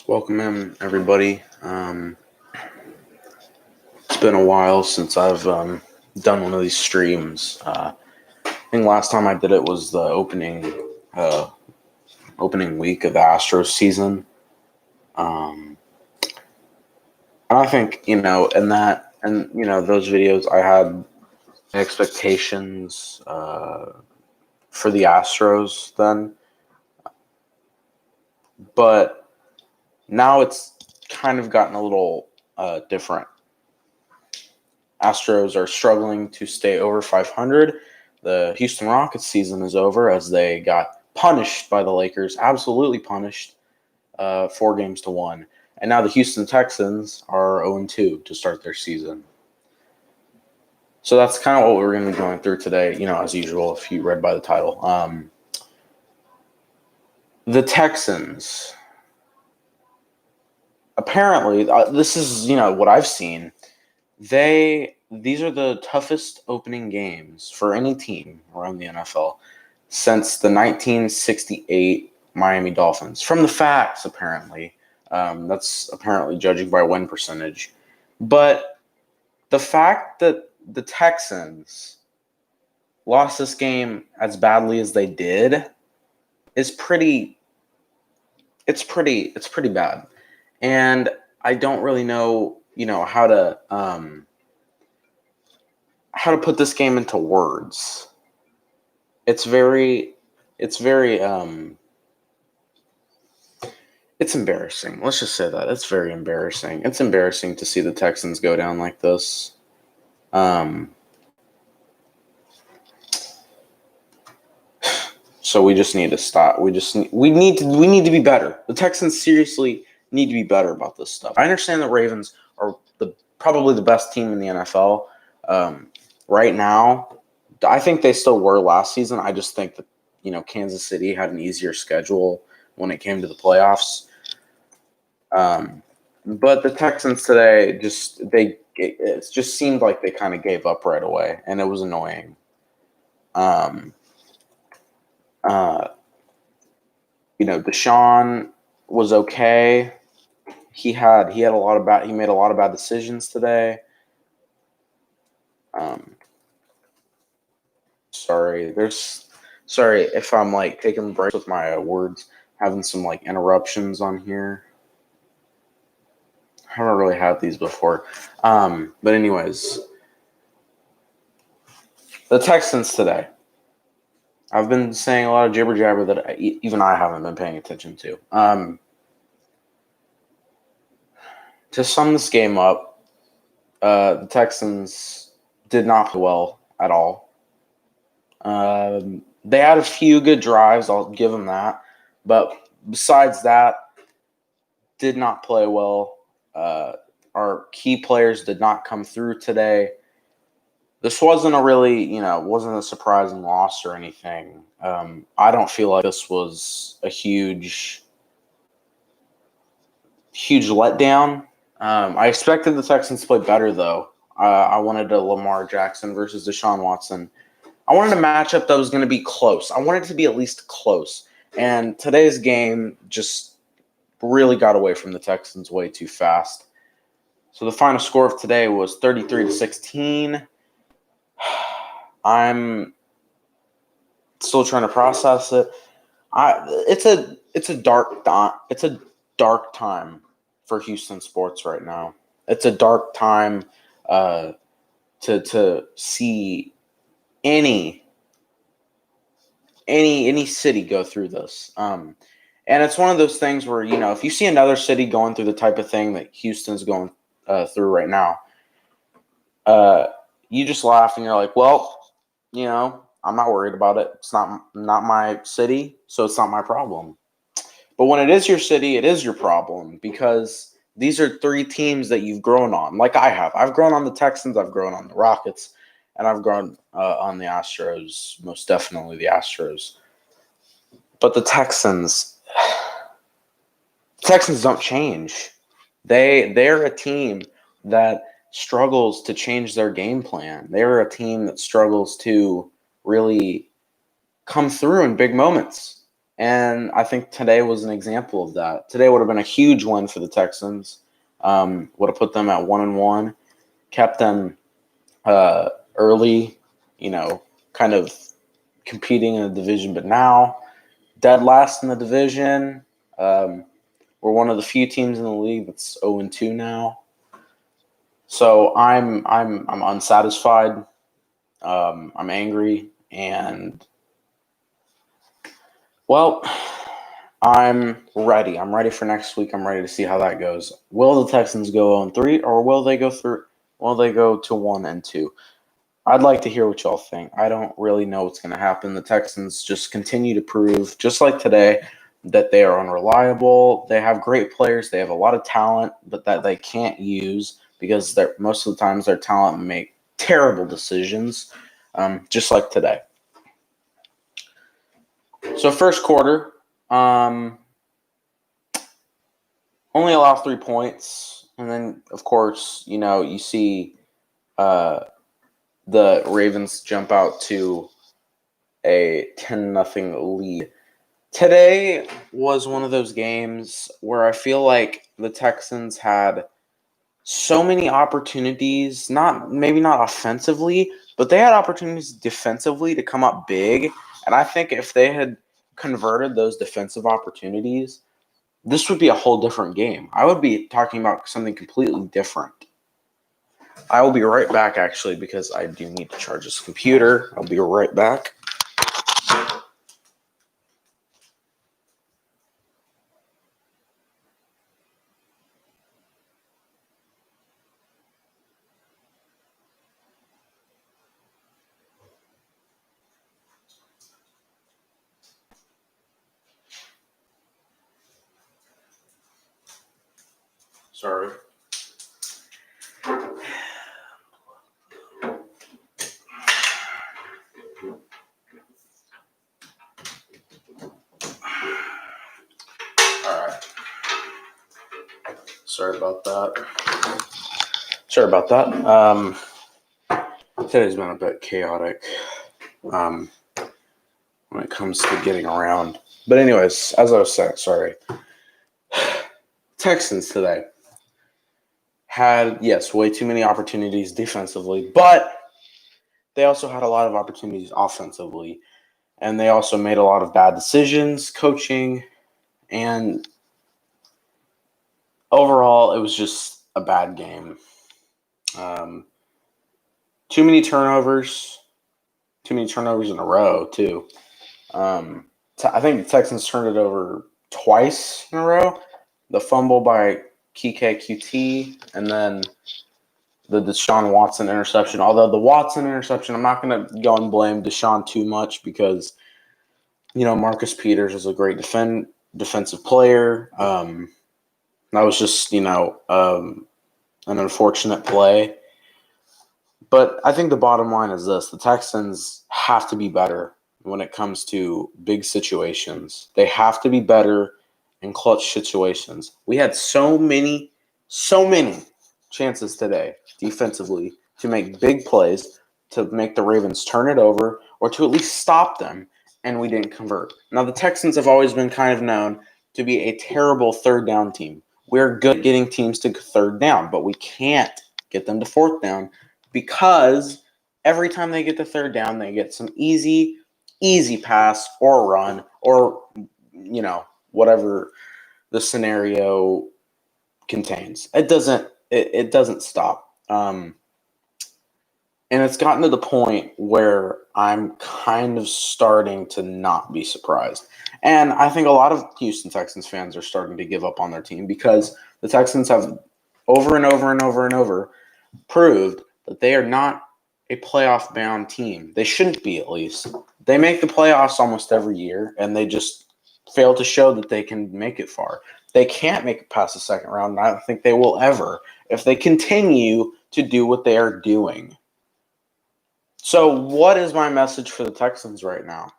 Welcome in, everybody. It's been a while since I've done one of these streams. I think last time I did it was the opening week of the Astros season. And I think those videos I had expectations for the Astros then, but now it's kind of gotten a little different. Astros are struggling to stay over 500. The Houston Rockets season is over as they got punished by the Lakers, absolutely punished, 4-1. And now the Houston Texans are 0-2 to start their season. So that's kind of what we're going to be going through today, as usual, if you read by the title. The Texans, apparently, this is, what I've seen. These are the toughest opening games for any team around the NFL since the 1968 Miami Dolphins. From the facts, apparently. That's apparently judging by win percentage. But the fact that the Texans lost this game as badly as they did is pretty bad. And I don't really know, how to put this game into words. It's embarrassing. Let's just say that. It's very embarrassing. It's embarrassing to see the Texans go down like this. So we just need to stop. We need to be better. The Texans seriously need to be better about this stuff. I understand the Ravens are probably the best team in the NFL right now. I think they still were last season. I just think that Kansas City had an easier schedule when it came to the playoffs. But the Texans today it just seemed like they kind of gave up right away, and it was annoying. Deshaun was okay. He made a lot of bad decisions today. Sorry if I'm taking breaks with my words, having some interruptions on here. I haven't really had these before. But anyways, the Texans today. I've been saying a lot of jibber jabber that even I haven't been paying attention to. To sum this game up, the Texans did not play well at all. They had a few good drives, I'll give them that. But besides that, did not play well. Our key players did not come through today. This wasn't wasn't a surprising loss or anything. I don't feel like this was a huge letdown. I expected the Texans to play better, though. I wanted a Lamar Jackson versus Deshaun Watson. I wanted a matchup that was going to be close. I wanted it to be at least close. And today's game just really got away from the Texans way too fast. So the final score of today was 33-16. I'm still trying to process it. It's a dark time for Houston sports right now. It's a dark time to see any city go through this. And it's one of those things where if you see another city going through the type of thing that Houston's going through right now, you just laugh and you're like, well, I'm not worried about it. It's not my city, so it's not my problem. But when it is your city, it is your problem because these are three teams that you've grown on, like I have. I've grown on the Texans, I've grown on the Rockets, and I've grown on the Astros, most definitely the Astros. But the Texans don't change. They're a team that struggles to change their game plan. They're a team that struggles to really come through in big moments. And I think today was an example of that. Today would have been a huge win for the Texans. Would have put them at 1-1, kept them early, kind of competing in the division. But now, dead last in the division. We're one of the few teams in the league that's 0-2 now. So I'm unsatisfied. I'm angry, and well, I'm ready. I'm ready for next week. I'm ready to see how that goes. Will the Texans go 0-3, or will they go through? Will they go to 1-2? I'd like to hear what y'all think. I don't really know what's going to happen. The Texans just continue to prove, just like today, that they are unreliable. They have great players. They have a lot of talent, but that they can't use because most of the times their talent make terrible decisions, just like today. So first quarter, only allow 3 points, and then of course you see the Ravens jump out to a 10-0 lead. Today was one of those games where I feel like the Texans had so many opportunities, maybe not offensively, but they had opportunities defensively to come up big. And I think if they had converted those defensive opportunities, this would be a whole different game. I would be talking about something completely different. I will be right back, actually, because I do need to charge this computer. I'll be right back. Sorry. All right. Sorry about that. Today's been a bit chaotic when it comes to getting around. But anyways, as I was saying, sorry. Texans today had, yes, way too many opportunities defensively, but they also had a lot of opportunities offensively. And they also made a lot of bad decisions, coaching, and overall, it was just a bad game. Too many turnovers in a row, too. I think the Texans turned it over twice in a row. The fumble by Kike QT, and then the Deshaun Watson interception. Although the Watson interception, I'm not going to go and blame Deshaun too much because, Marcus Peters is a great defensive player. That was just, an unfortunate play. But I think the bottom line is this. The Texans have to be better when it comes to big situations. They have to be better in clutch situations. We had so many chances today defensively to make big plays, to make the Ravens turn it over, or to at least stop them, and we didn't convert. Now, the Texans have always been kind of known to be a terrible third down team. We're good at getting teams to third down, but we can't get them to fourth down because every time they get to third down, they get some easy pass or run or, whatever the scenario contains. It doesn't stop. And it's gotten to the point where I'm kind of starting to not be surprised. And I think a lot of Houston Texans fans are starting to give up on their team because the Texans have over and over and over and over proved that they are not a playoff-bound team. They shouldn't be, at least. They make the playoffs almost every year, and they just fail to show that they can make it far. They can't make it past the second round, and I don't think they will ever if they continue to do what they are doing. So what is my message for the Texans right now?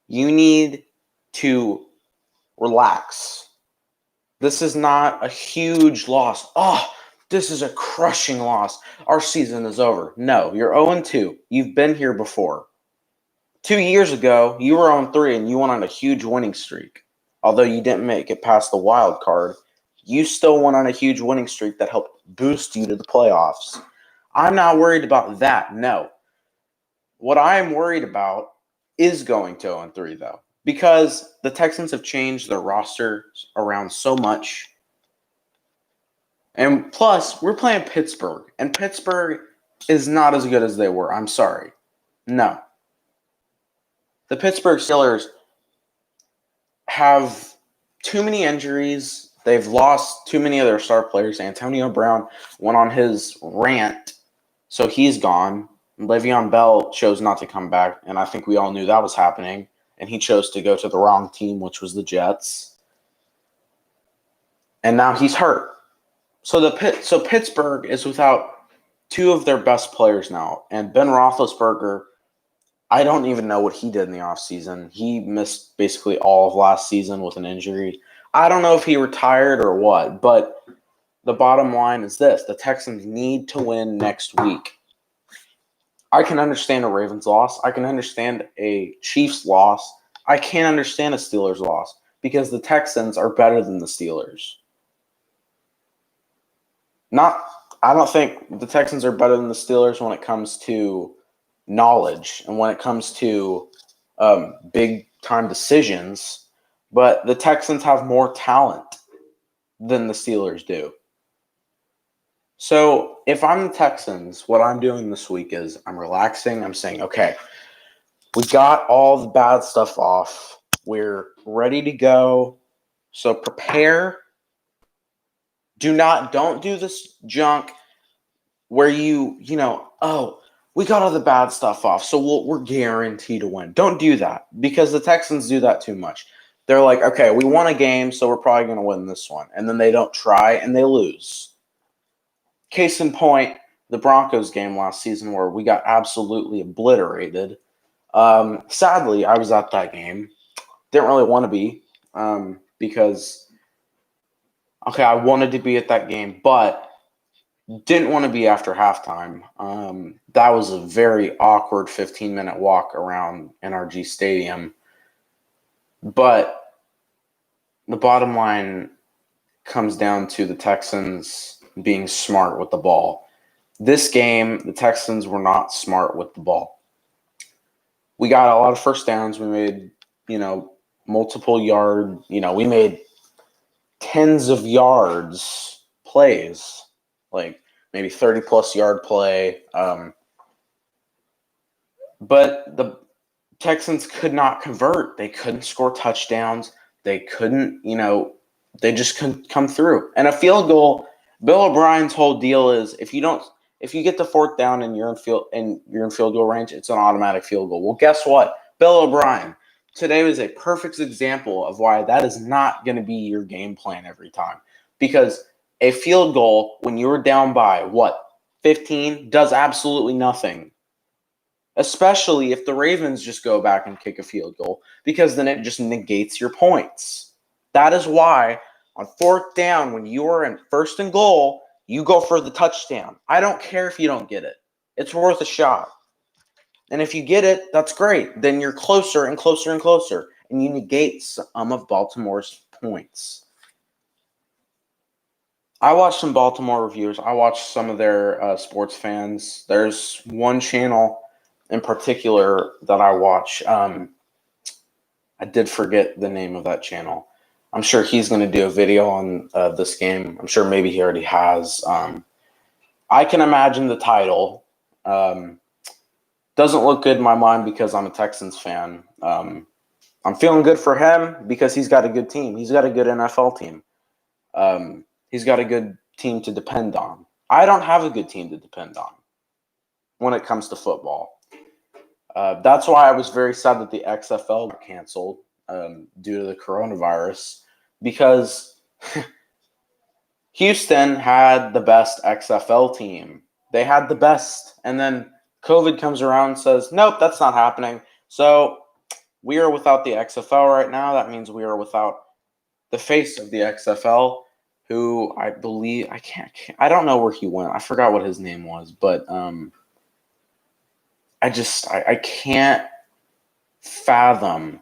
You need to relax. This is not a huge loss. Oh, this is a crushing loss. Our season is over. No, you're 0-2. You've been here before. 2 years ago, you were on 3 and you went on a huge winning streak. Although you didn't make it past the wild card, you still went on a huge winning streak that helped boost you to the playoffs. I'm not worried about that, no. What I am worried about is going to 0-3, though, because the Texans have changed their roster around so much. And plus, we're playing Pittsburgh, and Pittsburgh is not as good as they were. I'm sorry. No. The Pittsburgh Steelers have too many injuries. They've lost too many of their star players. Antonio Brown went on his rant, so he's gone. Le'Veon Bell chose not to come back, and I think we all knew that was happening, and he chose to go to the wrong team, which was the Jets. And now he's hurt. So Pittsburgh is without two of their best players now, and Ben Roethlisberger, I don't even know what he did in the offseason. He missed basically all of last season with an injury. I don't know if he retired or what, but the bottom line is this. The Texans need to win next week. I can understand a Ravens loss. I can understand a Chiefs loss. I can't understand a Steelers loss because the Texans are better than the Steelers. I don't think the Texans are better than the Steelers when it comes to knowledge and when it comes to big time decisions, but the Texans have more talent than the Steelers do. So if I'm the Texans, what I'm doing this week is I'm relaxing. I'm saying, okay, we got all the bad stuff off. We're ready to go. So prepare. Don't do this junk where we got all the bad stuff off, so we're guaranteed to win. Don't do that because the Texans do that too much. They're like, okay, we won a game, so we're probably going to win this one. And then they don't try, and they lose. Case in point, the Broncos game last season where we got absolutely obliterated. Sadly, I was at that game. Didn't really want to be because, okay, I wanted to be at that game, but didn't want to be after halftime. That was a very awkward 15-minute walk around NRG Stadium. But the bottom line comes down to the Texans being smart with the ball. This game, the Texans were not smart with the ball. We got a lot of first downs. We made, multiple yard, we made tens of yards plays, like maybe 30-plus yard play. But the Texans could not convert. They couldn't score touchdowns. They couldn't, they just couldn't come through. And a field goal, Bill O'Brien's whole deal is if you get the fourth down and you're in field goal range, it's an automatic field goal. Well, guess what? Bill O'Brien, today was a perfect example of why that is not going to be your game plan every time. Because a field goal, when you're down by, 15, does absolutely nothing. Especially if the Ravens just go back and kick a field goal, because then it just negates your points. That is why on fourth down, when you are in first and goal, you go for the touchdown. I don't care if you don't get it. It's worth a shot. And if you get it, that's great. Then you're closer and closer and closer, and you negate some of Baltimore's points. I watched some Baltimore reviewers. I watched some of their sports fans. There's one channel in particular that I watch. I did forget the name of that channel. I'm sure he's going to do a video on this game. I'm sure maybe he already has. I can imagine the title. Doesn't look good in my mind because I'm a Texans fan. I'm feeling good for him because he's got a good team. He's got a good NFL team. He's got a good team to depend on. I don't have a good team to depend on when it comes to football. That's why I was very sad that the XFL got canceled due to the coronavirus, because Houston had the best XFL team. They had the best, and then COVID comes around and says, nope, that's not happening. So we are without the XFL right now. That means we are without the face of the XFL, who I believe, I don't know where he went. I forgot what his name was, but I can't fathom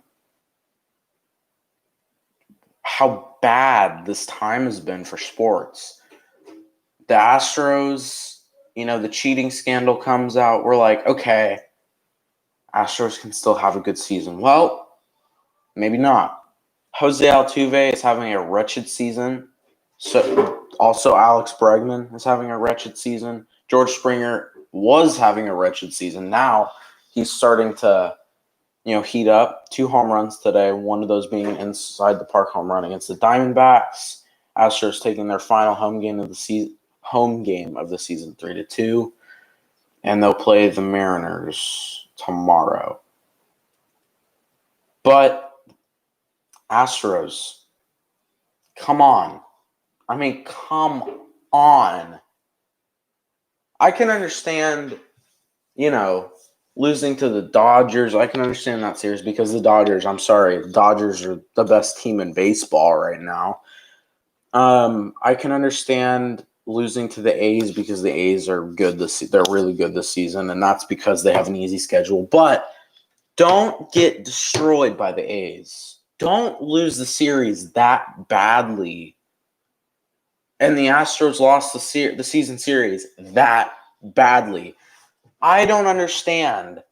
how bad this time has been for sports. The Astros, the cheating scandal comes out. We're like, okay, Astros can still have a good season. Well, maybe not. Jose Altuve is having a wretched season. So also Alex Bregman is having a wretched season. George Springer was having a wretched season. Now he's starting to, heat up. 2 home runs today, one of those being inside the park home run against the Diamondbacks. Astros taking their final home game of the season 3-2. And they'll play the Mariners tomorrow. But Astros, come on. I mean, come on. I can understand, losing to the Dodgers. I can understand that series because the Dodgers are the best team in baseball right now. I can understand losing to the A's because the A's are good they're really good this season, and that's because they have an easy schedule. But don't get destroyed by the A's. Don't lose the series that badly. And the Astros lost the season series that badly. I don't understand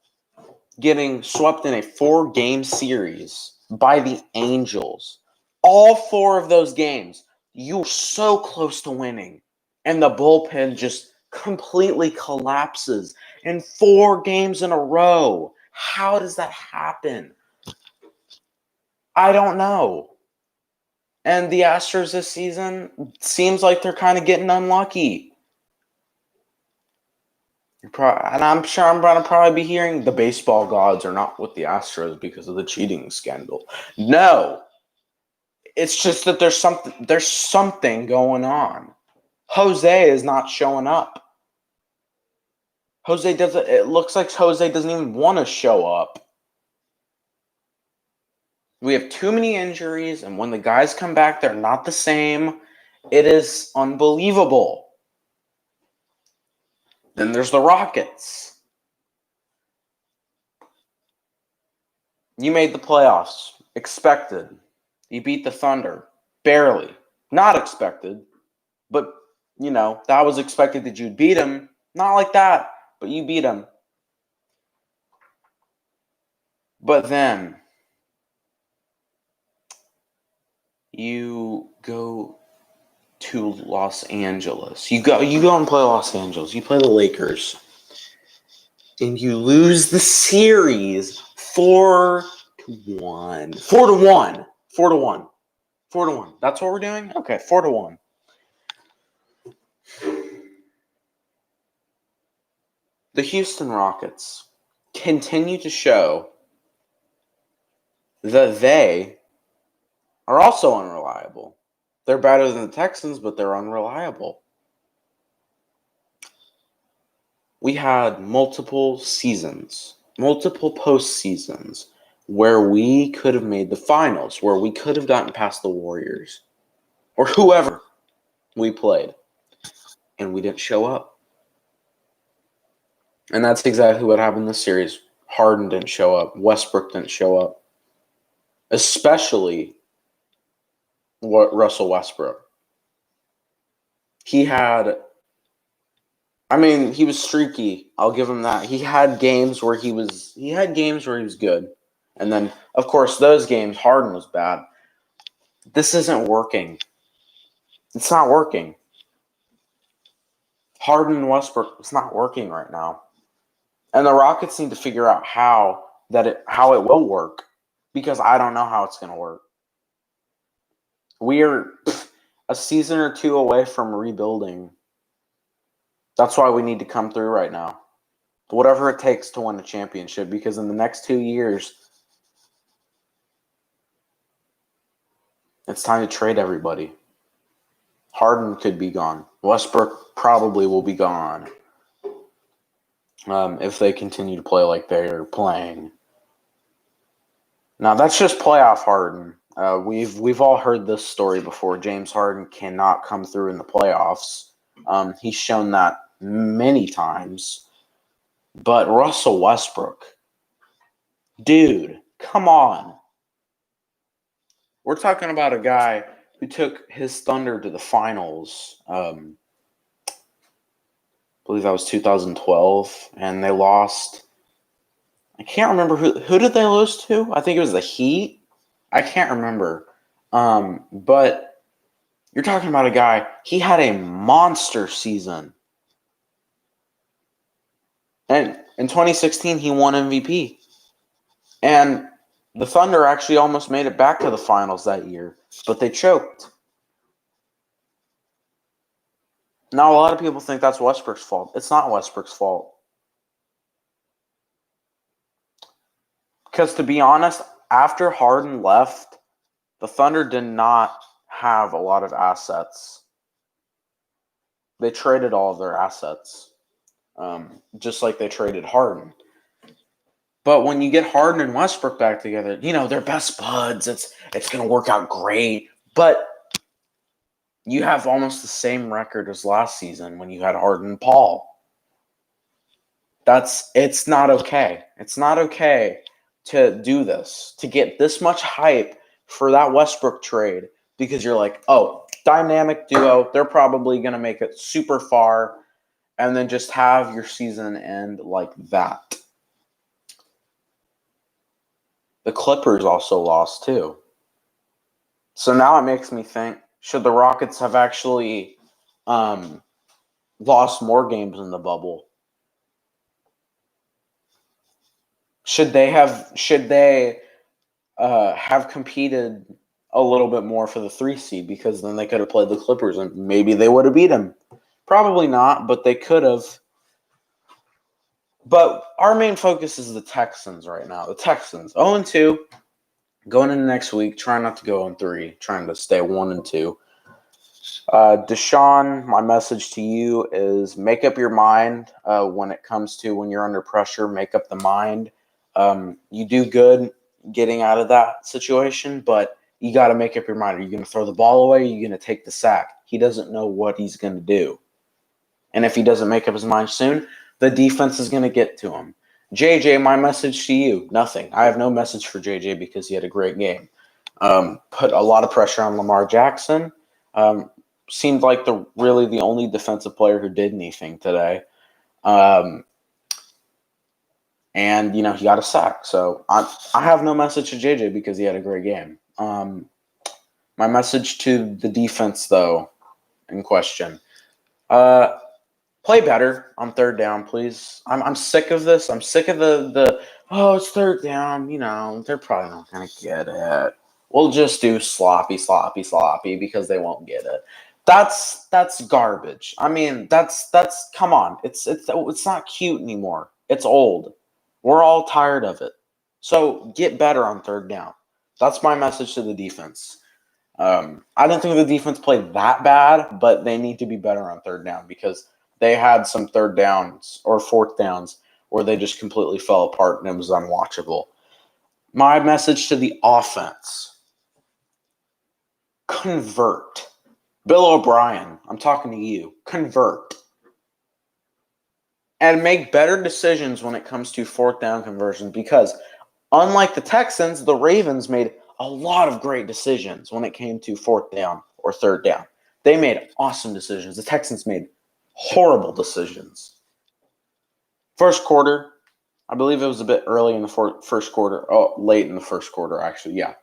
getting swept in a 4-game series by the Angels. All 4 of those games, you were so close to winning. And the bullpen just completely collapses in 4 games in a row. How does that happen? I don't know. And the Astros this season seems like they're kind of getting unlucky. And I'm sure I'm going to probably be hearing the baseball gods are not with the Astros because of the cheating scandal. No. It's just that there's something going on. Jose is not showing up. It looks like Jose doesn't even want to show up. We have too many injuries, and when the guys come back, they're not the same. It is unbelievable. Then there's the Rockets. You made the playoffs. Expected. You beat the Thunder. Barely. Not expected. But, that was expected that you'd beat them. Not like that, but you beat them. But then you go to Los Angeles. You go and play Los Angeles. You play the Lakers. And you lose the series 4-1. 4-1. 4-1. 4-1. That's what we're doing? Okay, 4-1. The Houston Rockets continue to show that they are also unreliable. They're better than the Texans, but they're unreliable. We had multiple postseasons where we could have made the finals, where we could have gotten past the Warriors or whoever we played, and we didn't show up. And that's exactly what happened this series. Harden didn't show up. Westbrook didn't show up. Especially Russell Westbrook. He was streaky. I'll give him that. He had games where he was good. And then, of course, those games, Harden was bad. This isn't working. It's not working. Harden and Westbrook, it's not working right now. And the Rockets need to figure out how it will work, because I don't know how it's going to work. We are a season or 2 away from rebuilding. That's why we need to come through right now. Whatever it takes to win a championship, because in the next 2 years, it's time to trade everybody. Harden could be gone. Westbrook probably will be gone. If they continue to play like they're playing. Now, that's just playoff Harden. We've all heard this story before. James Harden cannot come through in the playoffs. He's shown that many times. But Russell Westbrook, dude, Come on. We're talking about a guy who took his Thunder to the finals. I believe that was 2012, and they lost. I can't remember who did they lose to. I think it was the Heat. I can't remember. But you're talking about a guy. He had a monster season, and in 2016 he won MVP. And the Thunder actually almost made it back to the finals that year, but they choked. Now, a lot of people think that's Westbrook's fault. It's not Westbrook's fault. Because to be honest, after Harden left, the Thunder did not have a lot of assets. They traded all of their assets, just like they traded Harden. But when you get Harden and Westbrook back together, they're best buds. It's going to work out great. But you have almost the same record as last season when you had Harden and Paul. It's not okay. It's not okay to do this, to get this much hype for that Westbrook trade because you're like, oh, dynamic duo, they're probably going to make it super far, and then just have your season end like that. The Clippers also lost too. So now it makes me think, should the Rockets have actually lost more games in the bubble? Should they have competed a little bit more for the 3 seed, because then they could have played the Clippers and maybe they would have beat them? Probably not, but they could have. But our main focus is the Texans right now. The Texans 0-2 going into next week, trying not to go 0-3, trying to stay 1-2. Deshaun, my message to you is make up your mind when it comes to when you're under pressure. Make up the mind. You do good getting out of that situation, but you got to make up your mind. Are you going to throw the ball away? Are you going to take the sack? He doesn't know what he's going to do. And if he doesn't make up his mind soon, the defense is going to get to him. JJ, my message to you, nothing. I have no message for JJ because he had a great game. Put a lot of pressure on Lamar Jackson. Seemed like the only defensive player who did anything today. And, he got a sack. So I have no message to JJ because he had a great game. My message to the defense, though, in question, play better on third down, please. I'm sick of this. I'm sick of the it's third down. They're probably not going to get it. We'll just do sloppy because they won't get it. That's garbage. I mean, that's come on. It's not cute anymore. It's old. We're all tired of it. So get better on third down. That's my message to the defense. I didn't think the defense played that bad, but they need to be better on third down because they had some third downs or fourth downs where they just completely fell apart and it was unwatchable. My message to the offense: convert. Bill O'Brien, I'm talking to you. Convert. And make better decisions when it comes to fourth down conversion, because unlike the Texans, the Ravens made a lot of great decisions when it came to fourth down or third down. They made awesome decisions. The Texans made horrible decisions. First quarter, I believe it was a bit early in the first quarter. Oh, late in the first quarter, actually. Yeah.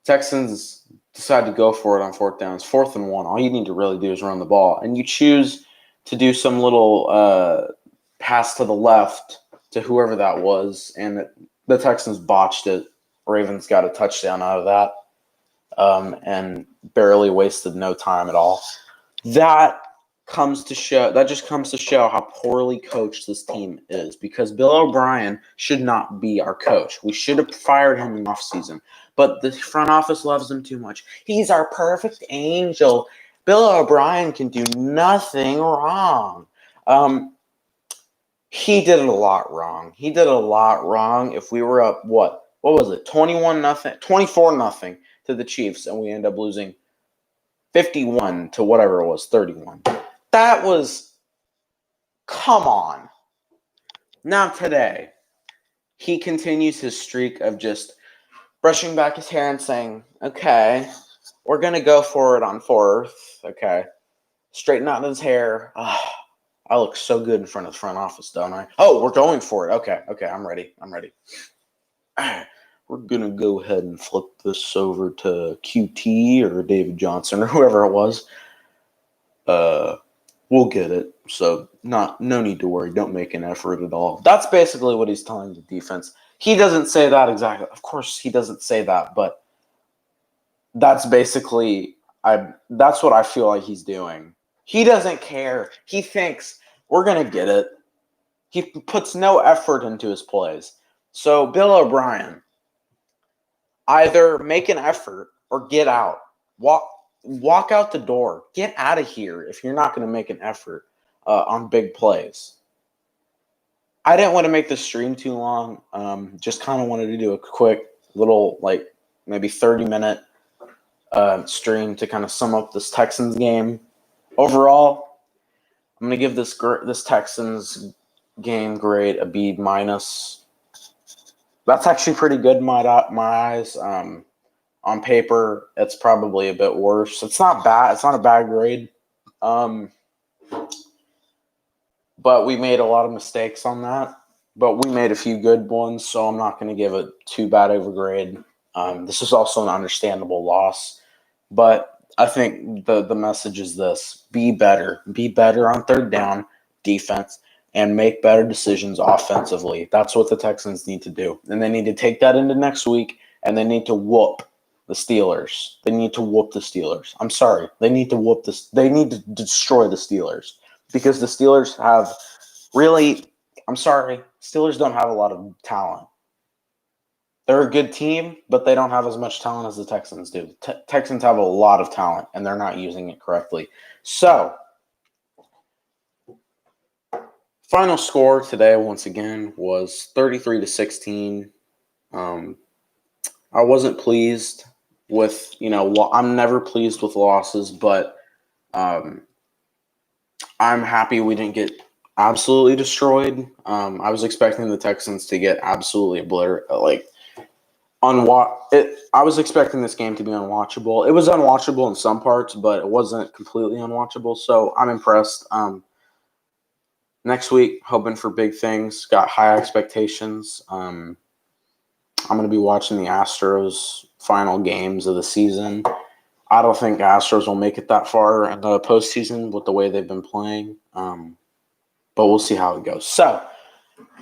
Texans decide to go for it on fourth downs. 4th and 1. All you need to really do is run the ball. And you choose to do some little pass to the left to whoever that was. And the Texans botched it. Ravens got a touchdown out of that and barely wasted no time at all. That just comes to show how poorly coached this team is, because Bill O'Brien should not be our coach. We should have fired him in the offseason, but the front office loves him too much. He's our perfect angel. Bill O'Brien can do nothing wrong. He did a lot wrong. If we were up, what was it? 21-0, 24-0 to the Chiefs, and we end up losing 51 to whatever it was, 31. That was, come on. Now today, he continues his streak of just brushing back his hair and saying, okay, we're going to go for it on fourth. Okay. Straighten out his hair. I look so good in front of the front office, don't I? Oh, we're going for it. Okay, I'm ready. We're going to go ahead and flip this over to QT or David Johnson or whoever it was. We'll get it. So no need to worry. Don't make an effort at all. That's basically what he's telling the defense. He doesn't say that exactly. Of course, he doesn't say that, but that's basically that's what I feel like he's doing. He doesn't care. He thinks we're gonna get it. He puts no effort into his plays. So Bill O'Brien, either make an effort or get out. Walk out the door. Get out of here if you're not going to make an effort on big plays. I didn't want to make this stream too long. Just kind of wanted to do a quick little, like, maybe 30-minute stream to kind of sum up this Texans game. Overall, I'm going to give this Texans game grade a B-. That's actually pretty good in my eyes. On paper, it's probably a bit worse. It's not bad. It's not a bad grade. But we made a lot of mistakes on that. But we made a few good ones, so I'm not going to give it too bad of a grade. This is also an understandable loss. But I think the message is this. Be better. Be better on third down, defense, and make better decisions offensively. That's what the Texans need to do. And they need to take that into next week, and they need to whoop the Steelers. They need to whoop the Steelers. I'm sorry. They need to whoop this. They need to destroy the Steelers because the Steelers have really, I'm sorry, Steelers don't have a lot of talent. They're a good team, but they don't have as much talent as the Texans do. Texans have a lot of talent, and they're not using it correctly. So, final score today, once again, was 33-16. I wasn't pleased with, I'm never pleased with losses, but I'm happy we didn't get absolutely destroyed. I was expecting the Texans to get absolutely obliterated. I was expecting this game to be unwatchable. It was unwatchable in some parts, but it wasn't completely unwatchable, so I'm impressed. Next week, hoping for big things. Got high expectations. I'm going to be watching the Astros' final games of the season. I don't think the Astros will make it that far in the postseason with the way they've been playing, but we'll see how it goes. So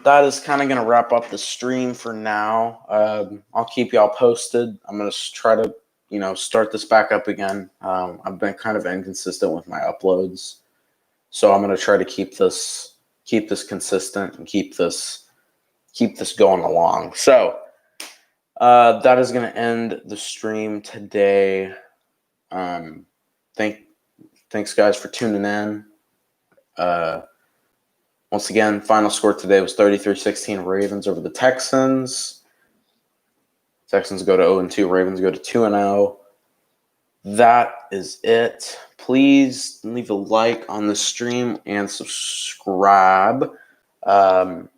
that is kind of going to wrap up the stream for now. I'll keep y'all posted. I'm going to try to, start this back up again. I've been kind of inconsistent with my uploads, so I'm going to try to keep this consistent and keep this going along. So that is going to end the stream today. Thanks guys for tuning in. Once again, final score today was 33-16 Ravens over the Texans. Texans go to 0-2, Ravens go to 2-0. That is it. Please leave a like on the stream and subscribe. And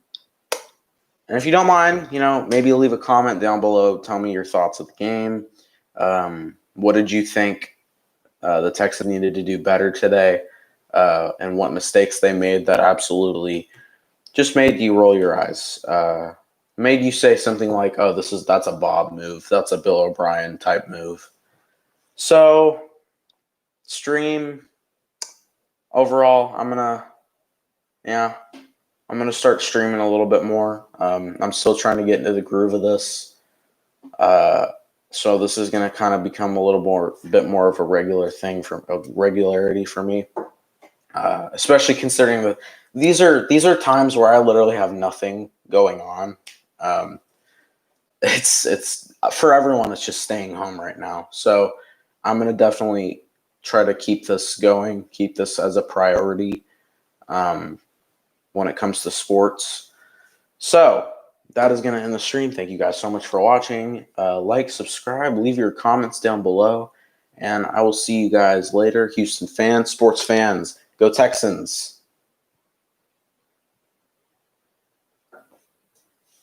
if you don't mind, maybe leave a comment down below. Tell me your thoughts of the game. What did you think the Texans needed to do better today? And what mistakes they made that absolutely just made you roll your eyes. Made you say something like, oh, that's a Bob move. That's a Bill O'Brien type move. So, stream, overall, I'm going to start streaming a little bit more. I'm still trying to get into the groove of this. So this is going to kind of become a bit more of a regular thing regularity for me. Especially considering that these are times where I literally have nothing going on. It's for everyone. It's just staying home right now. So I'm gonna definitely try to keep this going, keep this as a priority when it comes to sports. So that is gonna end the stream. Thank you guys so much for watching. Like, subscribe, leave your comments down below, and I will see you guys later. Houston fans, sports fans. Go Texans.